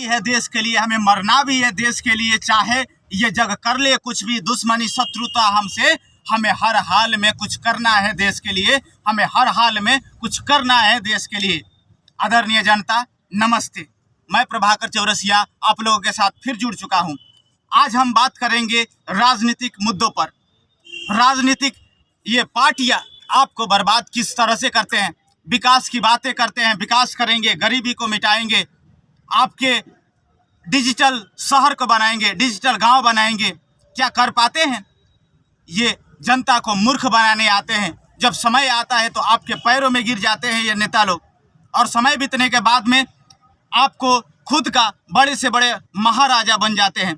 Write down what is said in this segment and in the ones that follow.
है देश के लिए, हमें मरना भी है देश के लिए। चाहे ये जग कर ले कुछ भी, दुश्मनी शत्रुता हमसे, हमें हर हाल में कुछ करना है देश के लिए, हमें हर हाल में कुछ करना है देश के लिए। आदरणीय जनता, नमस्ते। मैं प्रभाकर चौरसिया आप लोगों के साथ फिर जुड़ चुका हूं। आज हम बात करेंगे राजनीतिक मुद्दों पर। राजनीतिक ये पार्टियां आपको बर्बाद किस तरह से करते हैं। विकास की बातें करते हैं, विकास करेंगे, गरीबी को मिटाएंगे, आपके डिजिटल शहर को बनाएंगे, डिजिटल गांव बनाएंगे। क्या कर पाते हैं? ये जनता को मूर्ख बनाने आते हैं। जब समय आता है तो आपके पैरों में गिर जाते हैं ये नेता लोग, और समय बीतने के बाद में आपको खुद का बड़े से बड़े महाराजा बन जाते हैं।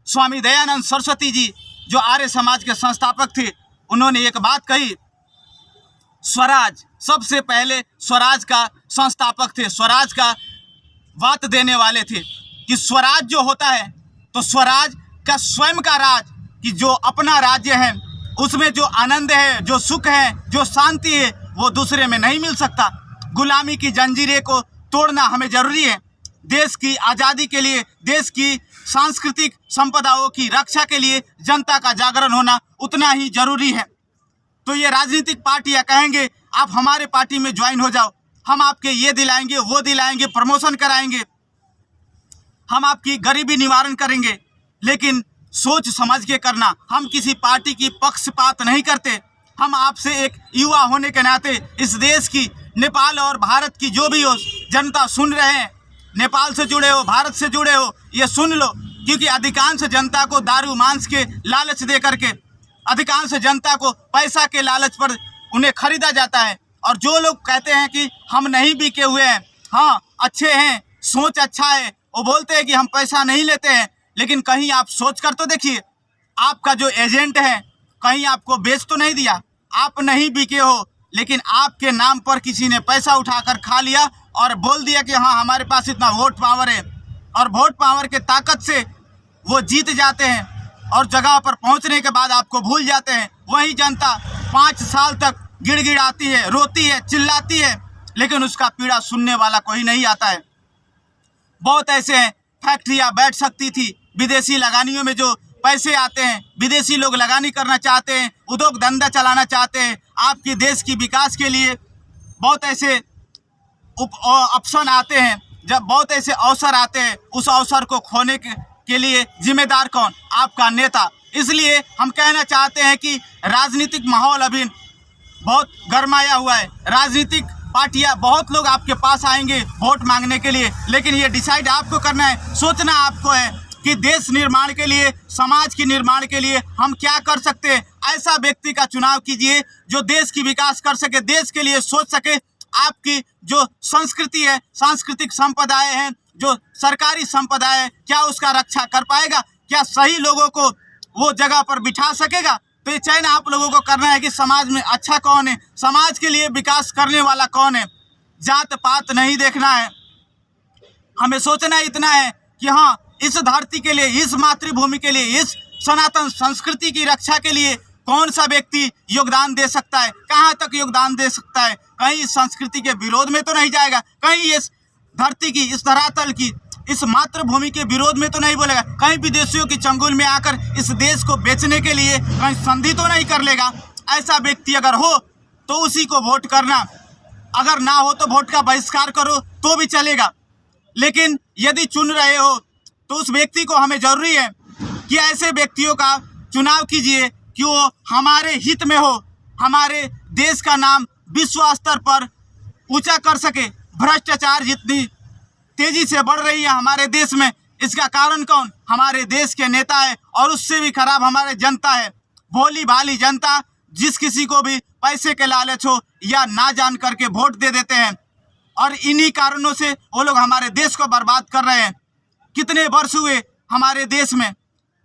स्वामी दयानंद सरस्वती जी जो आर्य समाज के संस्थापक थे, उन्होंने एक बात कही, स्वराज, सबसे पहले स्वराज का संस्थापक थे, स्वराज का बात देने वाले थे कि स्वराज जो होता है तो स्वराज का स्वयं का राज, कि जो अपना राज्य है उसमें जो आनंद है, जो सुख है, जो शांति है, वो दूसरे में नहीं मिल सकता। गुलामी की जंजीरें को तोड़ना हमें जरूरी है। देश की आज़ादी के लिए, देश की सांस्कृतिक संपदाओं की रक्षा के लिए जनता का जागरण होना उतना ही जरूरी है। तो ये राजनीतिक पार्टियां कहेंगे आप हमारे पार्टी में ज्वाइन हो जाओ, हम आपके ये दिलाएंगे, वो दिलाएंगे, प्रमोशन कराएंगे, हम आपकी गरीबी निवारण करेंगे। लेकिन सोच समझ के करना। हम किसी पार्टी की पक्षपात नहीं करते। हम आपसे एक युवा होने के नाते इस देश की, नेपाल और भारत की जो भी हो जनता सुन रहे हैं, नेपाल से जुड़े हो, भारत से जुड़े हो, ये सुन लो, क्योंकि अधिकांश जनता को दारू मांस के लालच दे करके, अधिकांश जनता को पैसा के लालच पर उन्हें खरीदा जाता है। और जो लोग कहते हैं कि हम नहीं बिके हुए हैं, हाँ अच्छे हैं, सोच अच्छा है, वो बोलते हैं कि हम पैसा नहीं लेते हैं, लेकिन कहीं आप सोच कर तो देखिए, आपका जो एजेंट है कहीं आपको बेच तो नहीं दिया। आप नहीं बिके हो, लेकिन आपके नाम पर किसी ने पैसा उठाकर खा लिया और बोल दिया कि हाँ हमारे पास इतना वोट पावर है, और वोट पावर के ताकत से वो जीत जाते हैं और जगह पर पहुंचने के बाद आपको भूल जाते हैं। वही जनता 5 साल तक गिड़गिड़ाती है, रोती है, चिल्लाती है, लेकिन उसका पीड़ा सुनने वाला कोई नहीं आता है। बहुत ऐसे हैं, फैक्ट्रियाँ बैठ सकती थी, विदेशी लगानियों में जो पैसे आते हैं, विदेशी लोग लगानी करना चाहते हैं, उद्योग धंधा चलाना चाहते हैं, आपके देश की विकास के लिए बहुत ऐसे ऑप्शन आते हैं, जब बहुत ऐसे अवसर आते हैं, उस अवसर को खोने के लिए जिम्मेदार कौन? आपका नेता। इसलिए हम कहना चाहते हैं कि राजनीतिक माहौल अभी बहुत गरमाया हुआ है। राजनीतिक पार्टियां, बहुत लोग आपके पास आएंगे वोट मांगने के लिए, लेकिन ये डिसाइड आपको करना है, सोचना आपको है कि देश निर्माण के लिए, समाज के निर्माण के लिए हम क्या कर सकते हैं। ऐसा व्यक्ति का चुनाव कीजिए जो देश की विकास कर सके, देश के लिए सोच सके। आपकी जो संस्कृति है, सांस्कृतिक संपदाएं हैं, जो सरकारी संपदा है, क्या उसका रक्षा कर पाएगा? क्या सही लोगों को वो जगह पर बिठा सकेगा? तो ये चयन आप लोगों को करना है कि समाज में अच्छा कौन है, समाज के लिए विकास करने वाला कौन है। जात पात नहीं देखना है, हमें सोचना इतना है कि हाँ इस धरती के लिए, इस मातृभूमि के लिए, इस सनातन संस्कृति की रक्षा के लिए कौन सा व्यक्ति योगदान दे सकता है, कहाँ तक योगदान दे सकता है। कहीं इस संस्कृति के विरोध में तो नहीं जाएगा, कहीं इस धरती की, इस धरातल की, इस मातृभूमि के विरोध में तो नहीं बोलेगा, कहीं विदेशियों की चंगुल में आकर इस देश को बेचने के लिए कहीं संधि तो नहीं कर लेगा। ऐसा व्यक्ति अगर हो तो उसी को वोट करना, अगर ना हो तो वोट का बहिष्कार करो तो भी चलेगा। लेकिन यदि चुन रहे हो तो उस व्यक्ति को, हमें जरूरी है कि ऐसे व्यक्तियों का चुनाव कीजिए कि वो हमारे हित में हो, हमारे देश का नाम विश्व स्तर पर ऊंचा कर सके। भ्रष्टाचार जितनी तेजी से बढ़ रही है हमारे देश में, इसका कारण कौन? हमारे देश के नेता है, और उससे भी खराब हमारे जनता है। भोली भाली जनता, जिस किसी को भी पैसे के लालच हो या ना जान करके वोट दे देते हैं, और इन्हीं कारणों से वो लोग हमारे देश को बर्बाद कर रहे हैं। कितने वर्ष हुए हमारे देश में,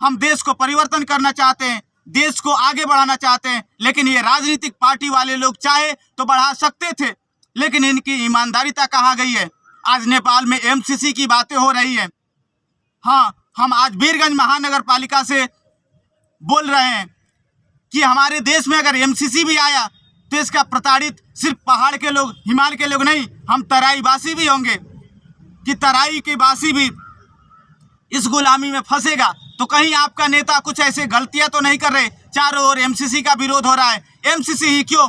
हम देश को परिवर्तन करना चाहते हैं, देश को आगे बढ़ाना चाहते हैं, लेकिन ये राजनीतिक पार्टी वाले लोग चाहे तो बढ़ा सकते थे, लेकिन इनकी ईमानदारीता कहाँ गई है। आज नेपाल में एमसीसी की बातें हो रही है। हाँ, हम आज वीरगंज महानगर पालिका से बोल रहे हैं कि हमारे देश में अगर एमसीसी भी आया तो इसका प्रताड़ित सिर्फ पहाड़ के लोग, हिमालय के लोग नहीं, हम तराई वासी भी होंगे, कि तराई के वासी भी इस गुलामी में फंसेगा। तो कहीं आपका नेता कुछ ऐसे गलतियां तो नहीं कर रहे? चारों ओर एमसीसी का विरोध हो रहा है। एमसीसी ही क्यों,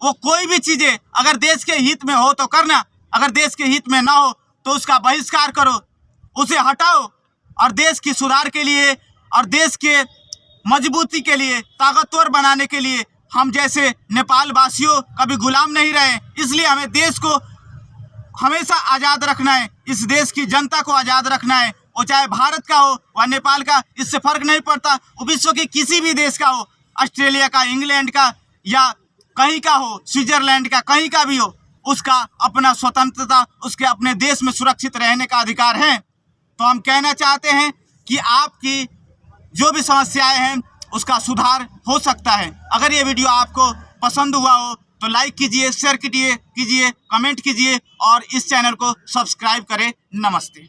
वो कोई भी चीजें अगर देश के हित में हो तो करना, अगर देश के हित में ना हो तो उसका बहिष्कार करो, उसे हटाओ। और देश की सुधार के लिए और देश के मजबूती के लिए, ताकतवर बनाने के लिए हम जैसे नेपाल वासियों कभी गुलाम नहीं रहे। इसलिए हमें देश को हमेशा आज़ाद रखना है, इस देश की जनता को आज़ाद रखना है। वो चाहे भारत का हो व नेपाल का, इससे फर्क नहीं पड़ता। वो विश्व के किसी भी देश का हो, ऑस्ट्रेलिया का, इंग्लैंड का या कहीं का हो, स्विट्जरलैंड का, कहीं का भी हो, उसका अपना स्वतंत्रता, उसके अपने देश में सुरक्षित रहने का अधिकार है। तो हम कहना चाहते हैं कि आपकी जो भी समस्याएं हैं उसका सुधार हो सकता है। अगर ये वीडियो आपको पसंद हुआ हो तो लाइक कीजिए, शेयर कीजिए, कमेंट कीजिए और इस चैनल को सब्सक्राइब करें। नमस्ते।